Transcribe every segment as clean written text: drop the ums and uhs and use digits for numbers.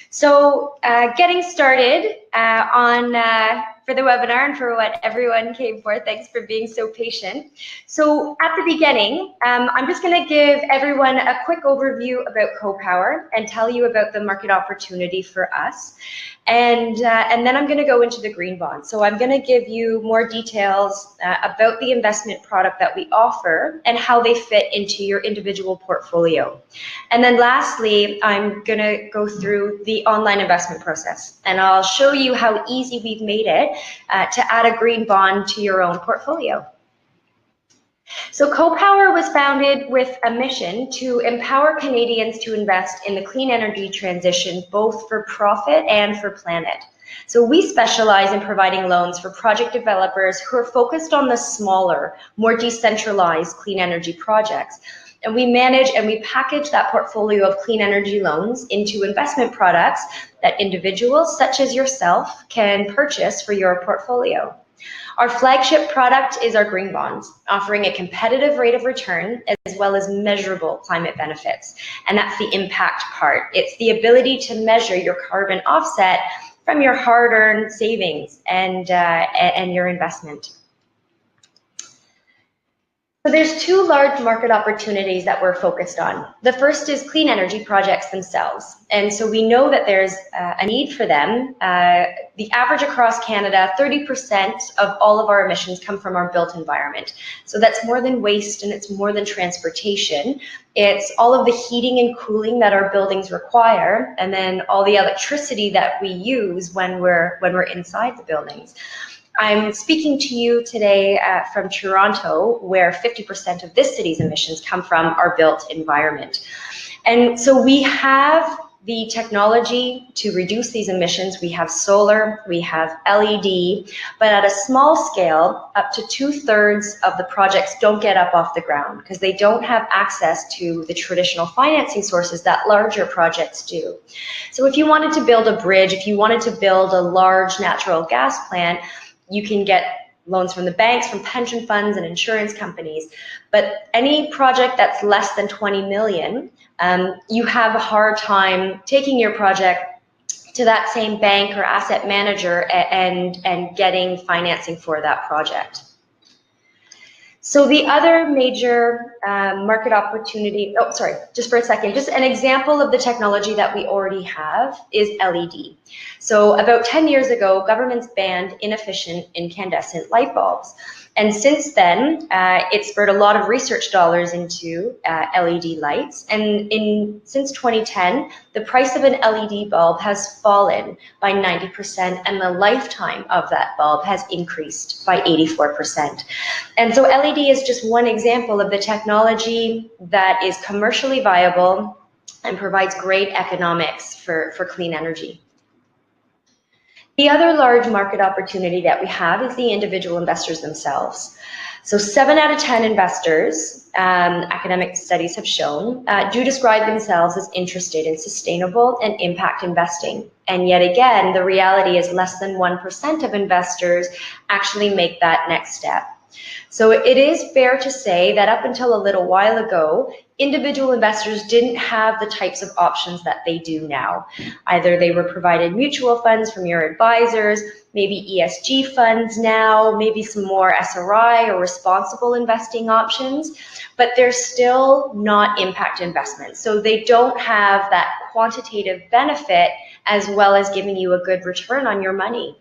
So getting started for the webinar and for what everyone came for, thanks for being so patient. So at the beginning, I'm just going to give everyone a quick overview about CoPower and tell you about the market opportunity for us. And then I'm going to go into the green bond. So I'm going to give you more details about the investment product that we offer and how they fit into your individual portfolio. And then lastly, I'm going to go through the online investment process, and I'll show you how easy we've made it to add a green bond to your own portfolio. So CoPower was founded with a mission to empower Canadians to invest in the clean energy transition, both for profit and for planet. So we specialize in providing loans for project developers who are focused on the smaller, more decentralized clean energy projects. And we manage and we package that portfolio of clean energy loans into investment products that individuals such as yourself can purchase for your portfolio. Our flagship product is our green bonds, offering a competitive rate of return as well as measurable climate benefits. And that's the impact part. It's the ability to measure your carbon offset from your hard-earned savings and your investment. So there's two large market opportunities that we're focused on. The first is clean energy projects themselves. And so we know that there's a need for them. The average across Canada, 30% of all of our emissions come from our built environment. So that's more than waste and it's more than transportation. It's all of the heating and cooling that our buildings require, and then all the electricity that we use when we're inside the buildings. I'm speaking to you today from Toronto, where 50% of this city's emissions come from our built environment. And so we have the technology to reduce these emissions. We have solar, we have LED, but at a small scale, up to 2/3 of the projects don't get up off the ground because they don't have access to the traditional financing sources that larger projects do. So if you wanted to build a bridge, if you wanted to build a large natural gas plant, you can get loans from the banks, from pension funds and insurance companies. But any project that's less than 20 million, you have a hard time taking your project to that same bank or asset manager and getting financing for that project. So the other major market opportunity, just for a second, just an example of the technology that we already have is LED. So about 10 years ago, governments banned inefficient incandescent light bulbs. And since then, it spurred a lot of research dollars into LED lights. And since 2010, the price of an LED bulb has fallen by 90%, and the lifetime of that bulb has increased by 84%. And so LED is just one example of the technology that is commercially viable and provides great economics for clean energy. The other large market opportunity that we have is the individual investors themselves. So 7 out of 10 investors, academic studies have shown, do describe themselves as interested in sustainable and impact investing. And yet again, the reality is less than 1% of investors actually make that next step. So it is fair to say that up until a little while ago, individual investors didn't have the types of options that they do now. Either they were provided mutual funds from your advisors, maybe ESG funds now, maybe some more SRI or responsible investing options, but they're still not impact investments. So they don't have that quantitative benefit as well as giving you a good return on your money.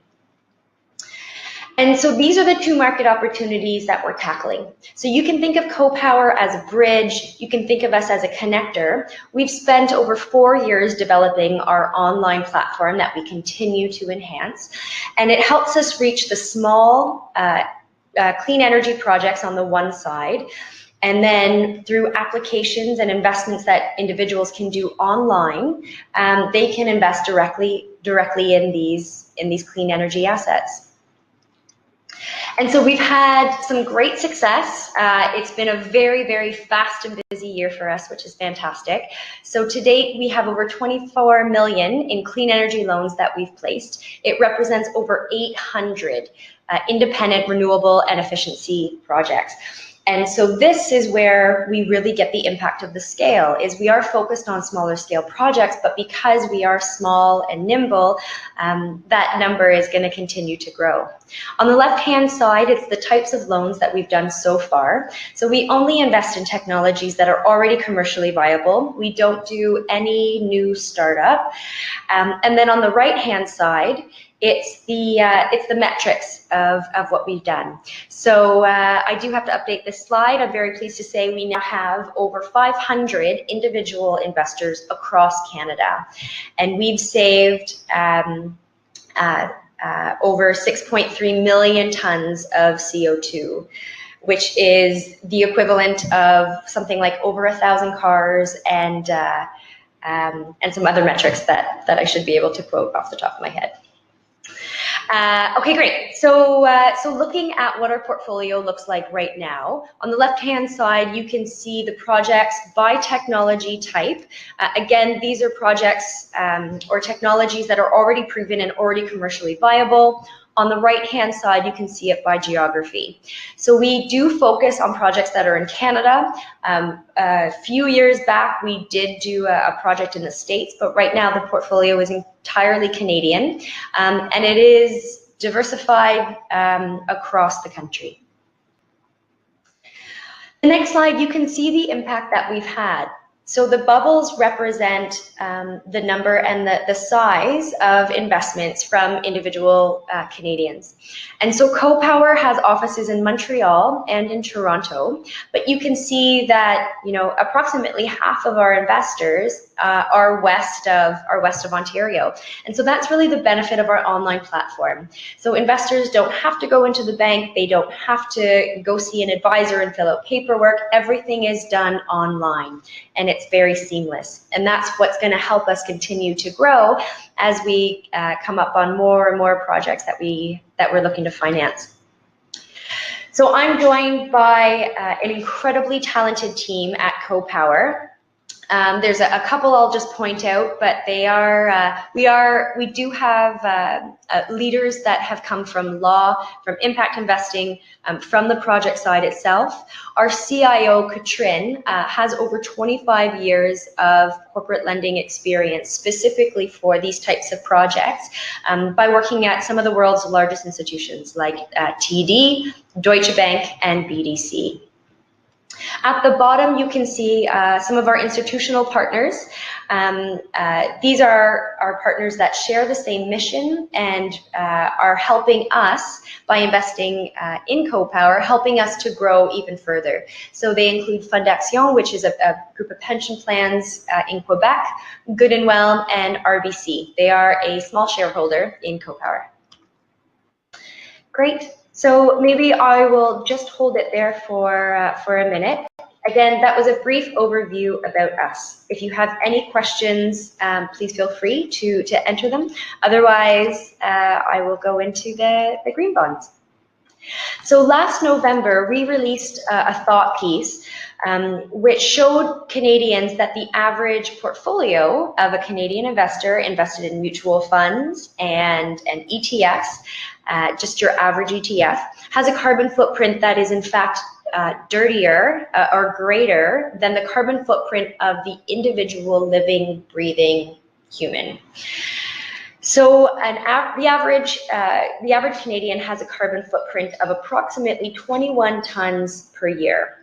And so these are the two market opportunities that we're tackling. So you can think of CoPower as a bridge. You can think of us as a connector. We've spent over 4 years developing our online platform that we continue to enhance. And it helps us reach the small clean energy projects on the one side. And then through applications and investments that individuals can do online, they can invest directly in these clean energy assets. And so we've had some great success. It's been a very, very fast and busy year for us, which is fantastic. So to date, we have over 24 million in clean energy loans that we've placed. It represents over 800 independent renewable and efficiency projects. And so this is where we really get the impact of the scale, is we are focused on smaller scale projects, but because we are small and nimble, that number is going to continue to grow. On the left-hand side, it's the types of loans that we've done so far. So we only invest in technologies that are already commercially viable. We don't do any new startup. And then on the right-hand side, it's the metrics of what we've done. So I do have to update this slide. I'm very pleased to say we now have over 500 individual investors across Canada, and we've saved over 6.3 million tons of CO2, which is the equivalent of something like over 1,000 cars and some other metrics that I should be able to quote off the top of my head. Okay, great. So looking at what our portfolio looks like right now, on the left-hand side, you can see the projects by technology type. Again, these are projects or technologies that are already proven and already commercially viable. On the right-hand side, you can see it by geography. So we do focus on projects that are in Canada. A few years back, we did do a project in the States, but right now the portfolio is entirely Canadian, and it is diversified across the country. The next slide, you can see the impact that we've had. So the bubbles represent the number and the size of investments from individual Canadians. And so CoPower has offices in Montreal and in Toronto, but you can see that, you know, approximately half of our investors are west of Ontario. And so that's really the benefit of our online platform. So investors don't have to go into the bank, they don't have to go see an advisor and fill out paperwork. Everything is done online, and it's very seamless. And that's what's going to help us continue to grow as we come up on more and more projects that we're looking to finance. So I'm joined by an incredibly talented team at CoPower. There's a couple I'll just point out, but they are, we do have leaders that have come from law, from impact investing, from the project side itself. Our CIO, Katrin, has over 25 years of corporate lending experience, specifically for these types of projects, by working at some of the world's largest institutions like TD, Deutsche Bank, and BDC. At the bottom, you can see some of our institutional partners. These are our partners that share the same mission and are helping us by investing in CoPower, helping us to grow even further. So they include Fondation, which is a group of pension plans in Quebec, Good and Well, and RBC. They are a small shareholder in CoPower. Great. So maybe I will just hold it there for a minute. Again, that was a brief overview about us. If you have any questions, please feel free to enter them. Otherwise, I will go into the green bonds. So last November, we released a thought piece which showed Canadians that the average portfolio of a Canadian investor invested in mutual funds and ETFs, just your average ETF, has a carbon footprint that is in fact dirtier or greater than the carbon footprint of the individual living, breathing human. So the average Canadian has a carbon footprint of approximately 21 tons per year.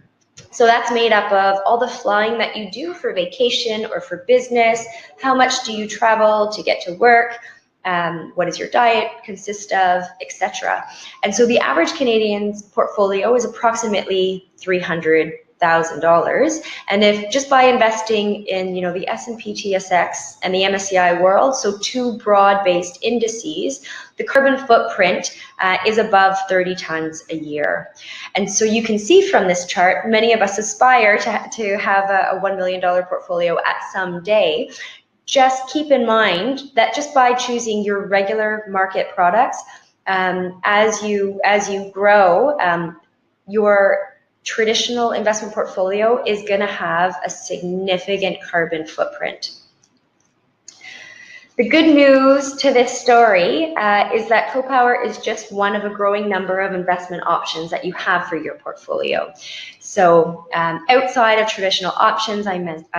So that's made up of all the flying that you do for vacation or for business, how much do you travel to get to work, what does your diet consist of, etc. And so the average Canadian's portfolio is approximately $300,000. And if just by investing in, you know, the S&P TSX and the MSCI World, so two broad-based indices, the carbon footprint is above 30 tons a year. And so you can see from this chart, many of us aspire to have a $1 million portfolio at some day. Just keep in mind that just by choosing your regular market products, as you grow, your traditional investment portfolio is going to have a significant carbon footprint. The good news to this story is that CoPower is just one of a growing number of investment options that you have for your portfolio. So outside of traditional options, I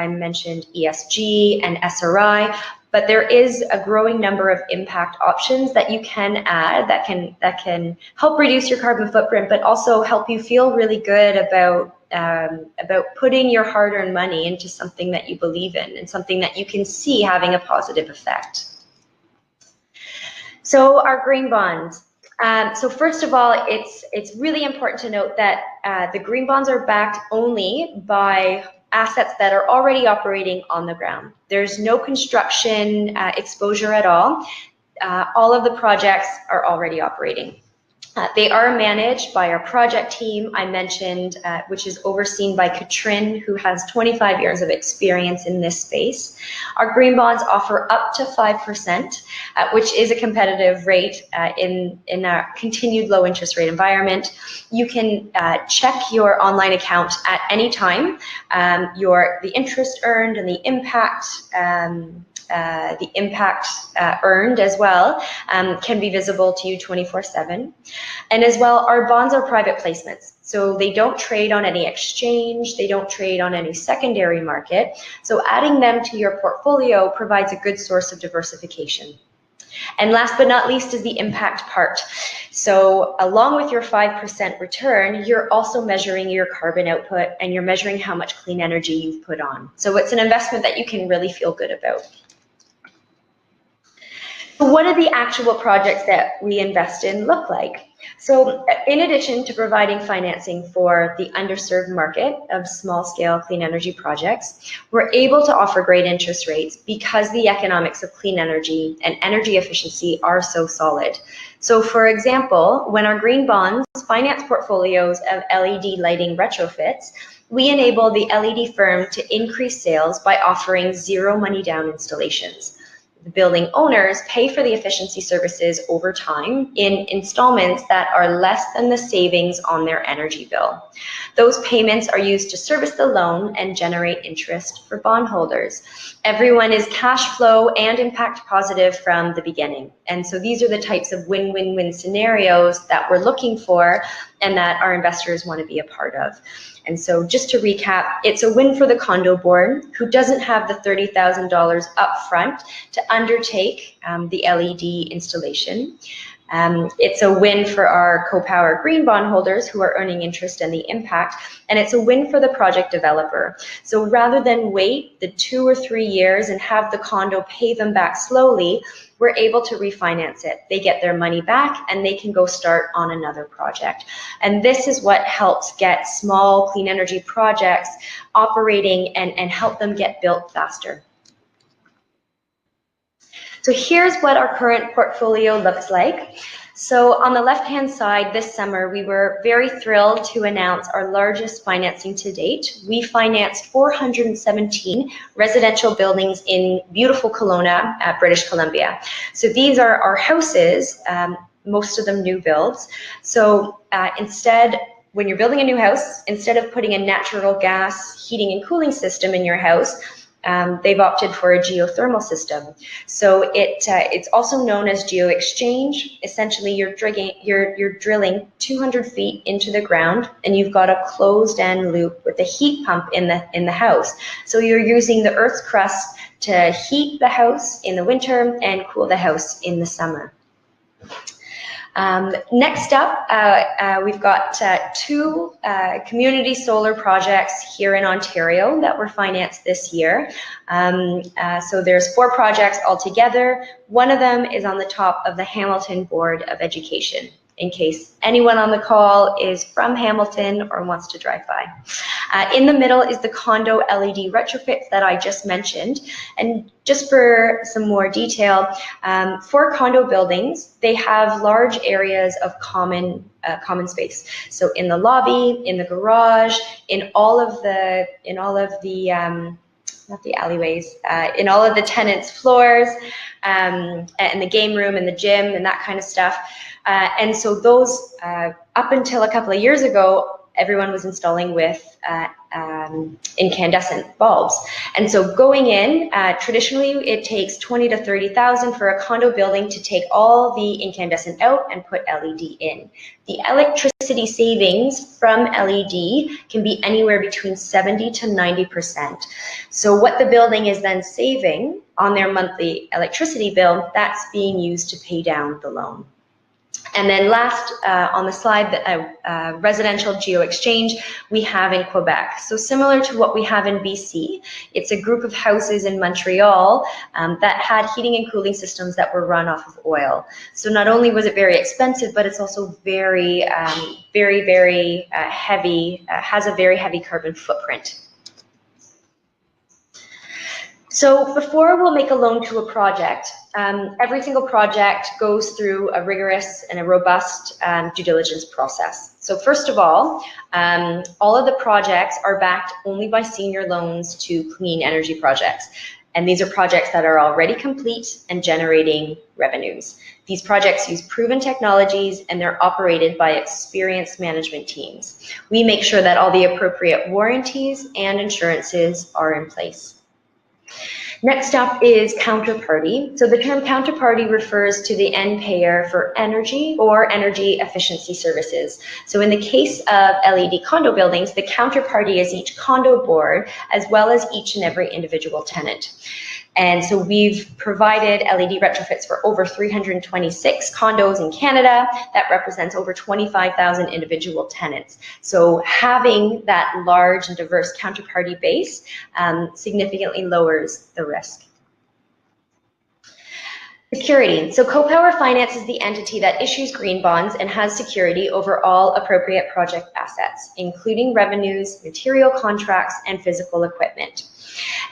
mentioned ESG and SRI, but there is a growing number of impact options that you can add that can help reduce your carbon footprint, but also help you feel really good about putting your hard-earned money into something that you believe in and something that you can see having a positive effect. So our green bonds. So first of all, it's really important to note that the green bonds are backed only by assets that are already operating on the ground. There's no construction exposure at all. All of the projects are already operating. They are managed by our project team I mentioned, which is overseen by Katrin, who has 25 years of experience in this space. Our green bonds offer up to 5%, which is a competitive rate in a continued low interest rate environment. You can check your online account at any time. The interest earned and the impact earned as well can be visible to you 24/7. And as well, our bonds are private placements. So they don't trade on any exchange, they don't trade on any secondary market. So adding them to your portfolio provides a good source of diversification. And last but not least is the impact part. So along with your 5% return, you're also measuring your carbon output and you're measuring how much clean energy you've put on. So it's an investment that you can really feel good about. So what do the actual projects that we invest in look like? So in addition to providing financing for the underserved market of small-scale clean energy projects, we're able to offer great interest rates because the economics of clean energy and energy efficiency are so solid. So for example, when our green bonds finance portfolios of LED lighting retrofits, we enable the LED firm to increase sales by offering zero money down installations. The building owners pay for the efficiency services over time in installments that are less than the savings on their energy bill. Those payments are used to service the loan and generate interest for bondholders. Everyone is cash flow and impact positive from the beginning. And so these are the types of win-win-win scenarios that we're looking for and that our investors want to be a part of. And so just to recap, it's a win for the condo board who doesn't have the $30,000 upfront to undertake the LED installation. It's a win for our CoPower green bond holders who are earning interest and the impact, and it's a win for the project developer. So rather than wait the 2 or 3 years and have the condo pay them back slowly, we're able to refinance it. They get their money back and they can go start on another project. And this is what helps get small clean energy projects operating and help them get built faster. So here's what our current portfolio looks like. So on the left-hand side, this summer, we were very thrilled to announce our largest financing to date. We financed 417 residential buildings in beautiful Kelowna, British Columbia. So these are our houses, most of them new builds. So instead, when you're building a new house, instead of putting a natural gas heating and cooling system in your house, they've opted for a geothermal system. So it's also known as geo-exchange. Essentially, you're drilling 200 feet into the ground, and you've got a closed-end loop with a heat pump in the house. So you're using the Earth's crust to heat the house in the winter and cool the house in the summer. Next up, we've got 2 community solar projects here in Ontario that were financed this year. So there's 4 projects altogether. One of them is on the top of the Hamilton Board of Education, in case anyone on the call is from Hamilton or wants to drive by. In the middle is the condo LED retrofits that I just mentioned. And just for some more detail, for condo buildings, they have large areas of common space. So in the lobby, in the garage, in all of the not the alleyways, in all of the tenants' floors, and the game room and the gym and that kind of stuff. And so those, up until a couple of years ago, everyone was installing with incandescent bulbs. And so going in, traditionally it takes 20 to 30,000 for a condo building to take all the incandescent out and put LED in. The electricity savings from LED can be anywhere between 70 to 90%. So what the building is then saving on their monthly electricity bill, that's being used to pay down the loan. And then last on the slide, the residential geo-exchange we have in Quebec. So similar to what we have in BC, it's a group of houses in Montreal that had heating and cooling systems that were run off of oil. So not only was it very expensive, but it's also very heavy, has a very heavy carbon footprint. So before we'll make a loan to a project, every single project goes through a rigorous and a robust due diligence process. So first of all of the projects are backed only by senior loans to clean energy projects. And these are projects that are already complete and generating revenues. These projects use proven technologies and they're operated by experienced management teams. We make sure that all the appropriate warranties and insurances are in place. Next up is counterparty. So the term counterparty refers to the end payer for energy or energy efficiency services. So in the case of LED condo buildings, the counterparty is each condo board as well as each and every individual tenant. And so we've provided LED retrofits for over 326 condos in Canada. That represents over 25,000 individual tenants. So having that large and diverse counterparty base significantly lowers the risk. Security. So CoPower Finance is the entity that issues green bonds and has security over all appropriate project assets, including revenues, material contracts, and physical equipment.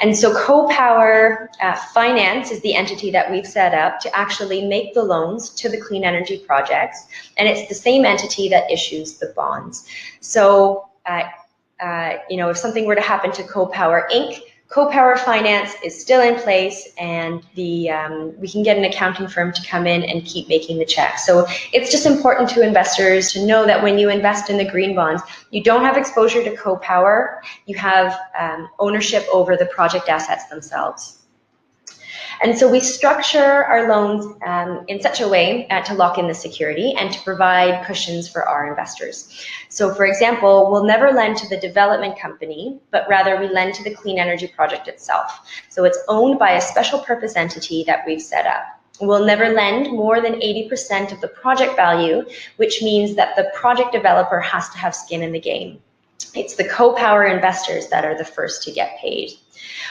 And so CoPower Finance is the entity that we've set up to actually make the loans to the clean energy projects, and it's the same entity that issues the bonds. So, if something were to happen to CoPower Inc., CoPower Finance is still in place, and we can get an accounting firm to come in and keep making the checks. So it's just important to investors to know that when you invest in the green bonds, you don't have exposure to CoPower, you have ownership over the project assets themselves. And so we structure our loans in such a way to lock in the security and to provide cushions for our investors. So for example, we'll never lend to the development company, but rather we lend to the clean energy project itself. So it's owned by a special purpose entity that we've set up. We'll never lend more than 80% of the project value, which means that the project developer has to have skin in the game. It's the CoPower investors that are the first to get paid.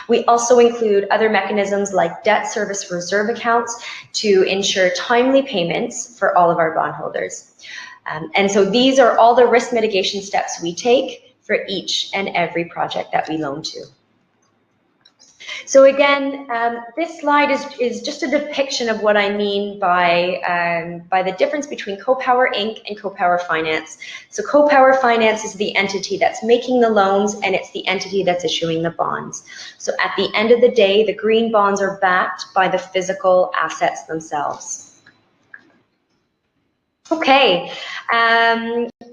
We also include other mechanisms like debt service reserve accounts to ensure timely payments for all of our bondholders. And so these are all the risk mitigation steps we take for each and every project that we loan to. So again, this slide is just a depiction of what I mean by the difference between CoPower Inc. and CoPower Finance. So CoPower Finance is the entity that's making the loans, and it's the entity that's issuing the bonds. So at the end of the day, the green bonds are backed by the physical assets themselves. Okay,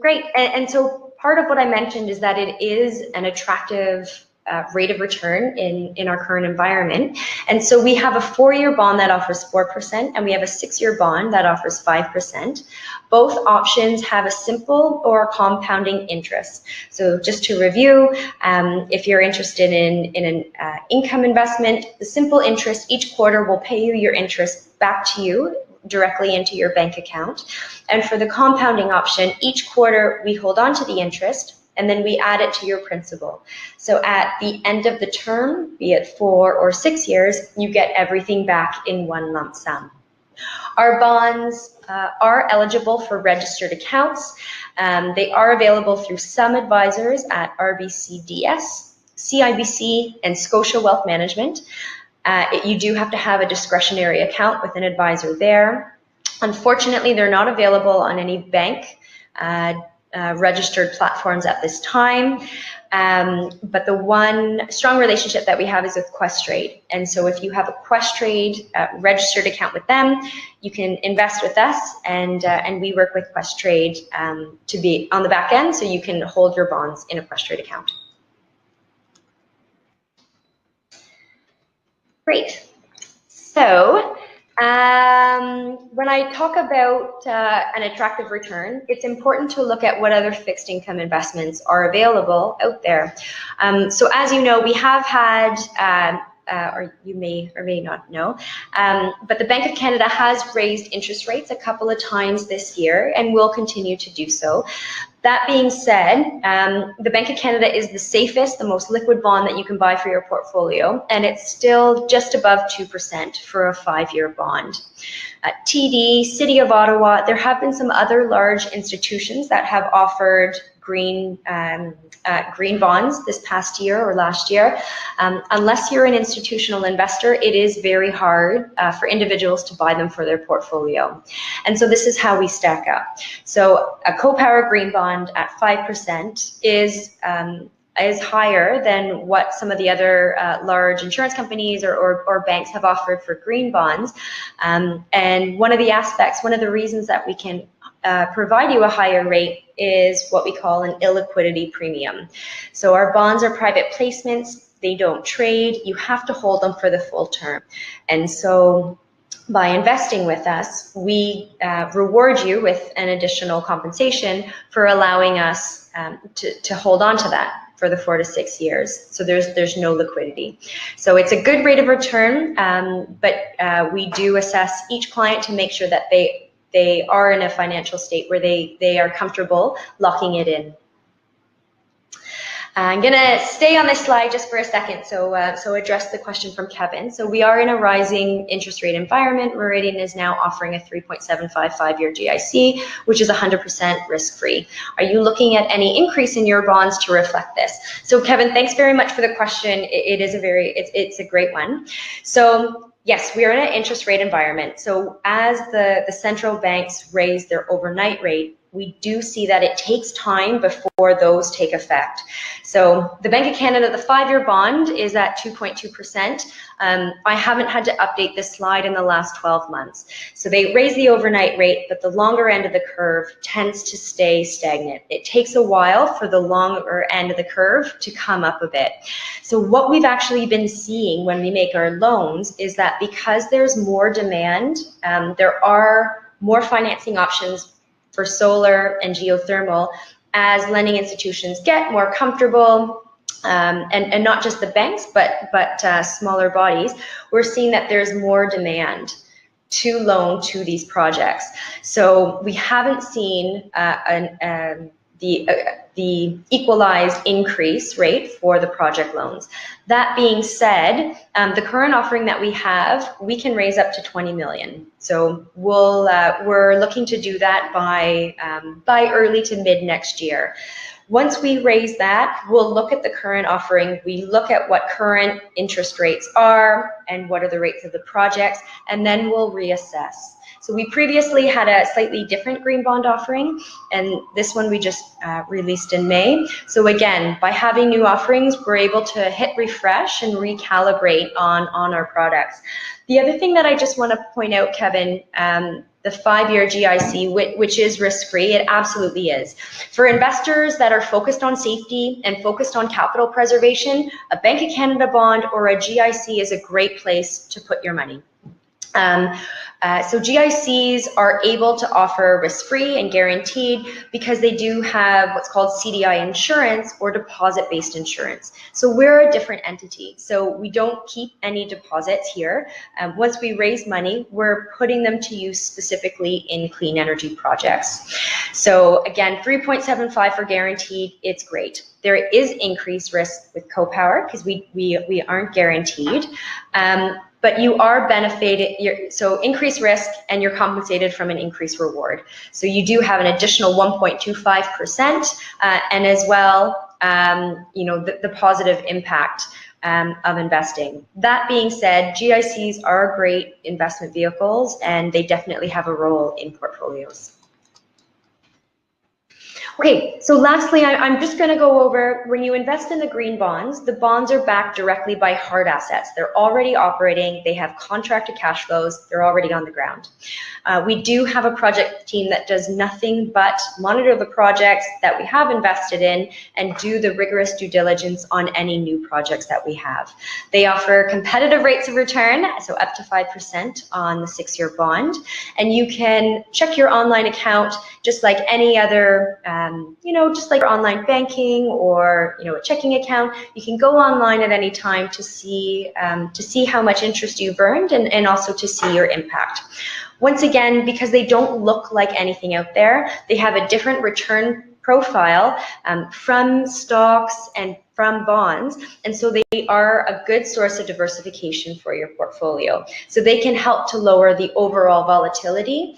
great. And so part of what I mentioned is that it is an attractive rate of return in our current environment. And so we have a 4-year bond that offers 4%, and we have a 6-year bond that offers 5%. Both options have a simple or compounding interest. So just to review, if you're interested in an income investment, the simple interest each quarter will pay you your interest back to you directly into your bank account. And for the compounding option, each quarter we hold on to the interest, and then we add it to your principal. So at the end of the term, be it 4 or 6 years, you get everything back in one lump sum. Our bonds are eligible for registered accounts. They are available through some advisors at RBCDS, CIBC, and Scotia Wealth Management. You do have to have a discretionary account with an advisor there. Unfortunately, they're not available on any bank registered platforms at this time. But the one strong relationship that we have is with Questrade. And so if you have a Questrade registered account with them, you can invest with us, and we work with Questrade to be on the back end, so you can hold your bonds in a Questrade account. Great. So when I talk about an attractive return, it's important to look at what other fixed income investments are available out there. So as you know, we have had, or you may or may not know, but the Bank of Canada has raised interest rates a couple of times this year and will continue to do so. That being said, the Bank of Canada is the safest, the most liquid bond that you can buy for your portfolio, and it's still just above 2% for a 5-year bond. TD, City of Ottawa, there have been some other large institutions that have offered green bonds this past year or last year. Unless you're an institutional investor, it is very hard for individuals to buy them for their portfolio. And so this is how we stack up. So a CoPower green bond at 5% is higher than what some of the other large insurance companies or banks have offered for green bonds. And one of the reasons that we can provide you a higher rate is what we call an illiquidity premium. So our bonds are private placements, they don't trade, you have to hold them for the full term. And so by investing with us, we reward you with an additional compensation for allowing us to hold on to that for the 4 to 6 years. So there's no liquidity. So it's a good rate of return, but we do assess each client to make sure that they are in a financial state where they are comfortable locking it in. I'm going to stay on this slide just for a second, so address the question from Kevin. So we are in a rising interest rate environment. Meridian is now offering a 3.75 5-year GIC, which is 100% risk-free. Are you looking at any increase in your bonds to reflect this? So Kevin, thanks very much for the question. It's a great one. So yes, we are in an interest rate environment. So as the central banks raise their overnight rate, we do see that it takes time before those take effect. So the Bank of Canada, the 5-year bond is at 2.2%. I haven't had to update this slide in the last 12 months. So they raise the overnight rate, but the longer end of the curve tends to stay stagnant. It takes a while for the longer end of the curve to come up a bit. So what we've actually been seeing when we make our loans is that because there's more demand, there are more financing options for solar and geothermal as lending institutions get more comfortable, and not just the banks, but smaller bodies. We're seeing that there's more demand to loan to these projects. So we haven't seen the equalized increase rate for the project loans. That being said, the current offering that we have, we can raise up to 20 million. So we're looking to do that by early to mid next year. Once we raise that, we'll look at the current offering. We look at what current interest rates are and what are the rates of the projects, and then we'll reassess. So we previously had a slightly different green bond offering, and this one we just released in May. So again, by having new offerings, we're able to hit refresh and recalibrate on our products. The other thing that I just want to point out, Kevin, the 5-year GIC, which is risk-free, it absolutely is. For investors that are focused on safety and focused on capital preservation, a Bank of Canada bond or a GIC is a great place to put your money. So GICs are able to offer risk-free and guaranteed because they do have what's called CDI insurance or deposit-based insurance. So we're a different entity. So we don't keep any deposits here. Once we raise money, we're putting them to use specifically in clean energy projects. So again, 3.75 for guaranteed, it's great. There is increased risk with CoPower because we aren't guaranteed. But you are benefited, so increased risk and you're compensated from an increased reward. So you do have an additional 1.25% and as well, the positive impact of investing. That being said, GICs are great investment vehicles and they definitely have a role in portfolios. Okay, so lastly, I'm just going to go over, when you invest in the green bonds, the bonds are backed directly by hard assets. They're already operating, they have contracted cash flows, they're already on the ground. We do have a project team that does nothing but monitor the projects that we have invested in and do the rigorous due diligence on any new projects that we have. They offer competitive rates of return, so up to 5% on the 6-year bond, and you can check your online account just like any other, just like your online banking or a checking account. You can go online at any time to see how much interest you've earned and also to see your impact. Once again, because they don't look like anything out there, they have a different return profile from stocks and from bonds, and so they are a good source of diversification for your portfolio. So they can help to lower the overall volatility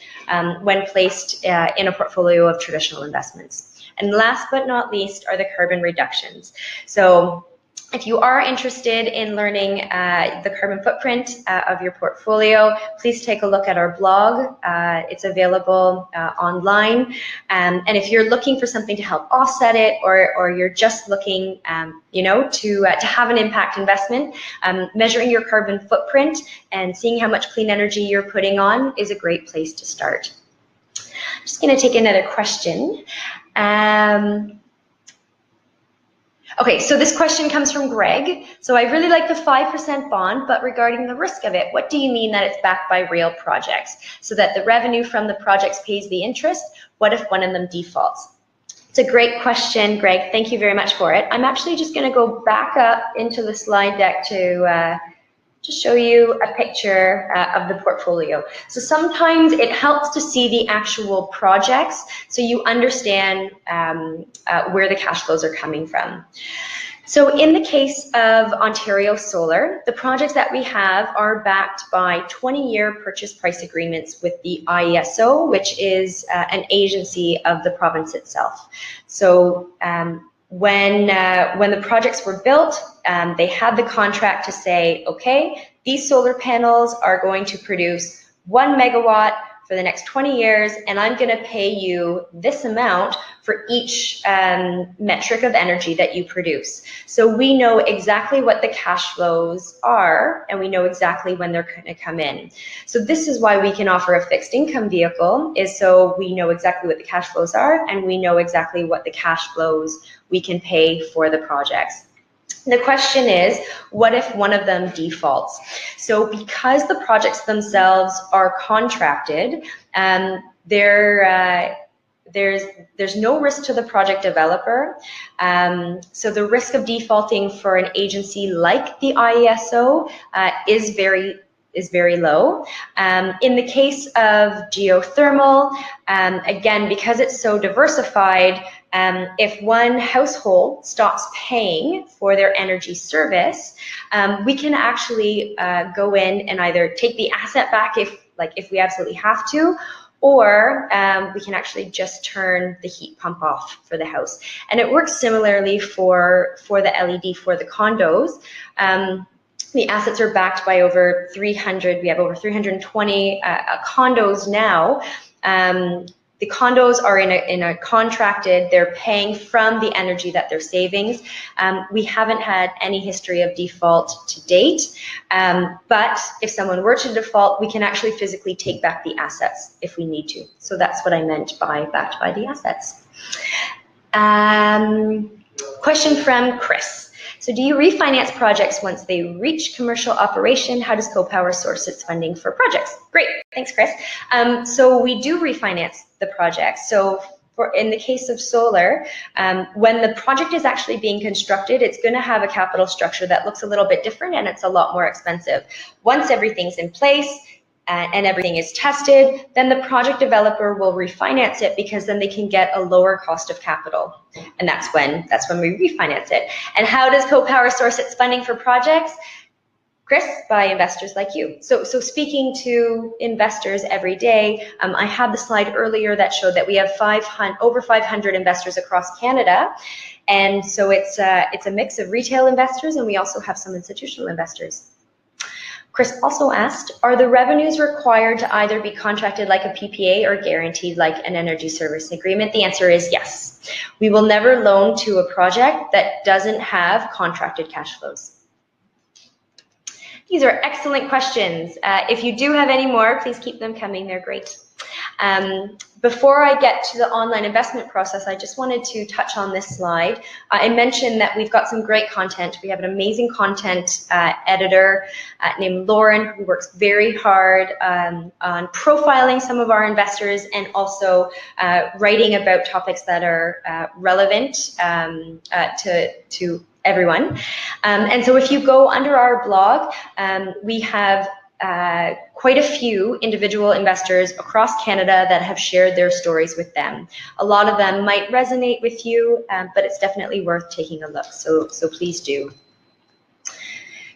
when placed in a portfolio of traditional investments. And last but not least are the carbon reductions. So if you are interested in learning the carbon footprint of your portfolio, please take a look at our blog. It's available online. And if you're looking for something to help offset it, or you're just looking, to have an impact investment, measuring your carbon footprint and seeing how much clean energy you're putting on is a great place to start. I'm just going to take another question. Okay, so this question comes from Greg. So I really like the 5% bond, but regarding the risk of it, what do you mean that it's backed by real projects so that the revenue from the projects pays the interest? What if one of them defaults? It's a great question, Greg. Thank you very much for it. I'm actually just going to go back up into the slide deck to show you a picture of the portfolio. So sometimes it helps to see the actual projects so you understand where the cash flows are coming from. So in the case of Ontario Solar, the projects that we have are backed by 20-year purchase price agreements with the IESO, which is an agency of the province itself. So when the projects were built, they had the contract to say, okay, these solar panels are going to produce 1 megawatt for the next 20 years, and I'm going to pay you this amount for each metric of energy that you produce. So we know exactly what the cash flows are, and we know exactly when they're going to come in. So this is why we can offer a fixed income vehicle, is so we know exactly what the cash flows are, and we know exactly what the cash flows we can pay for the projects. The question is, what if one of them defaults? So because the projects themselves are contracted, there's no risk to the project developer. So the risk of defaulting for an agency like the IESO is very low. In the case of geothermal, again, because it's so diversified, if one household stops paying for their energy service, we can actually go in and either take the asset back if we absolutely have to, or we can actually just turn the heat pump off for the house. And it works similarly for the LED for the condos. The assets are backed by over 300, we have over 320 condos now. The condos are in a contracted, they're paying from the energy that they're saving. We haven't had any history of default to date, but if someone were to default, we can actually physically take back the assets if we need to. So that's what I meant by backed by the assets. Question from Chris. So do you refinance projects once they reach commercial operation? How does CoPower source its funding for projects? Great, thanks, Chris. So we do refinance the projects. So in the case of solar, when the project is actually being constructed, it's going to have a capital structure that looks a little bit different, and it's a lot more expensive. Once everything's in place, and everything is tested, then the project developer will refinance it, because then they can get a lower cost of capital. And that's when we refinance it. And how does CoPower source its funding for projects? Chris, by investors like you. So speaking to investors every day, I had the slide earlier that showed that we have over 500 investors across Canada. And so it's a mix of retail investors, and we also have some institutional investors. Chris also asked, are the revenues required to either be contracted like a PPA or guaranteed like an energy service agreement? The answer is yes. We will never loan to a project that doesn't have contracted cash flows. These are excellent questions. If you do have any more, please keep them coming. They're great. Before I get to the online investment process, I just wanted to touch on this slide. I mentioned that we've got some great content. We have an amazing content editor named Lauren, who works very hard on profiling some of our investors and also writing about topics that are relevant to everyone. And so if you go under our blog, we have quite a few individual investors across Canada that have shared their stories with them. A lot of them might resonate with you, but it's definitely worth taking a look. So please do.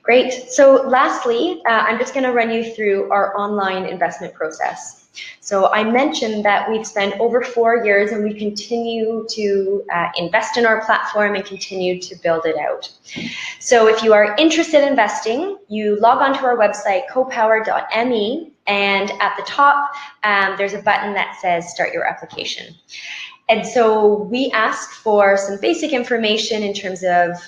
Great. So lastly, I'm just going to run you through our online investment process. So I mentioned that we've spent over 4 years and we continue to invest in our platform and continue to build it out. So if you are interested in investing, you log on to our website, copower.me, and at the top, there's a button that says Start Your Application. And so we ask for some basic information in terms of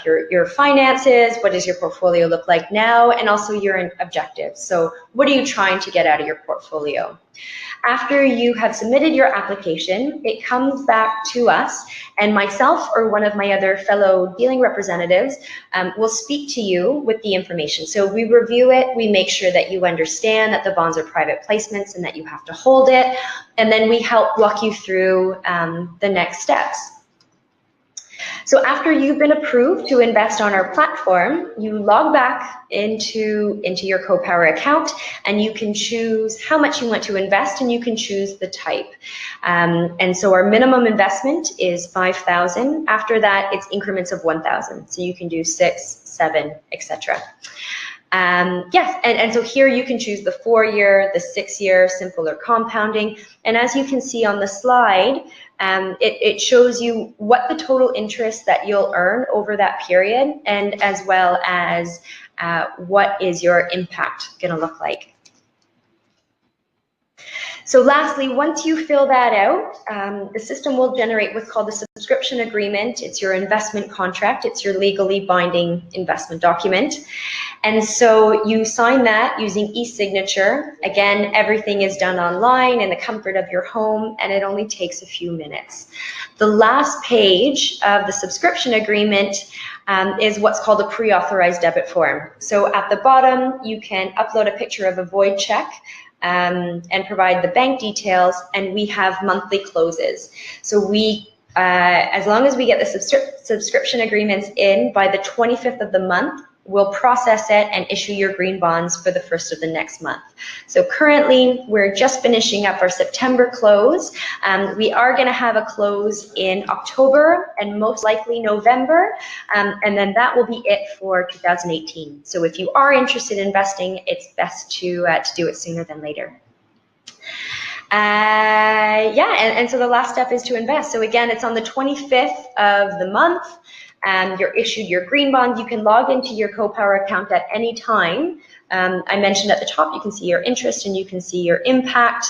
your finances. What does your portfolio look like now, and also your objectives. So what are you trying to get out of your portfolio? After you have submitted your application, it comes back to us, and myself or one of my other fellow dealing representatives will speak to you with the information. So we review it, we make sure that you understand that the bonds are private placements and that you have to hold it, and then we help walk you through the next steps. So after you've been approved to invest on our platform, you log back into your CoPower account, and you can choose how much you want to invest, and you can choose the type. And so our minimum investment is $5,000. After that, it's increments of $1,000. So you can do 6, 7, etc. Yes, and so here you can choose the 4-year, the 6-year, simple or compounding. And as you can see on the slide, it shows you what the total interest that you'll earn over that period, and as well as what is your impact going to look like. So lastly, once you fill that out, the system will generate what's called a subscription agreement. It's your investment contract. It's your legally binding investment document. And so you sign that using e-signature. Again, everything is done online in the comfort of your home, and it only takes a few minutes. The last page of the subscription agreement is what's called a pre-authorized debit form. So at the bottom, you can upload a picture of a void check and provide the bank details, and we have monthly closes. So we, as long as we get the subscription agreements in by the 25th of the month, we'll process it and issue your green bonds for the first of the next month. So currently, we're just finishing up our September close. We are going to have a close in October and most likely November, and then that will be it for 2018. So if you are interested in investing, it's best to do it sooner than later. Yeah, and so the last step is to invest. So again, it's on the 25th of the month. You're issued your green bond. You can log into your CoPower account at any time. I mentioned at the top, you can see your interest and you can see your impact,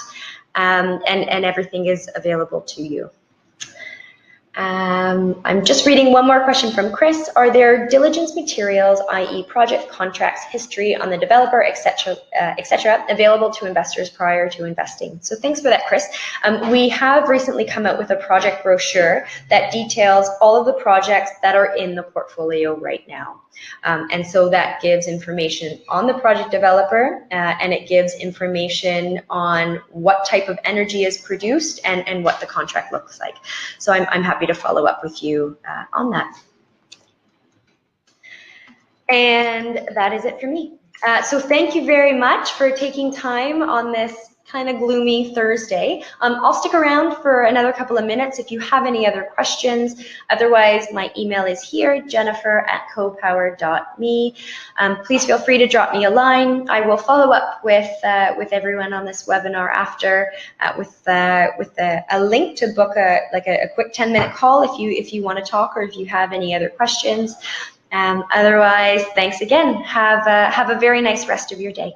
and everything is available to you. I'm just reading one more question from Chris. Are there diligence materials, i.e. project contracts, history on the developer, etc., available to investors prior to investing? So thanks for that, Chris. We have recently come out with a project brochure that details all of the projects that are in the portfolio right now. And so that gives information on the project developer, and it gives information on what type of energy is produced and what the contract looks like. So I'm happy to follow up with you on that. And that is it for me. So thank you very much for taking time on this kind of gloomy Thursday. I'll stick around for another couple of minutes if you have any other questions. Otherwise, my email is here, jennifer@copower.me. Please feel free to drop me a line. I will follow up with everyone on this webinar after with a link to book a quick 10-minute call if you want to talk or if you have any other questions. Otherwise, thanks again. Have a very nice rest of your day.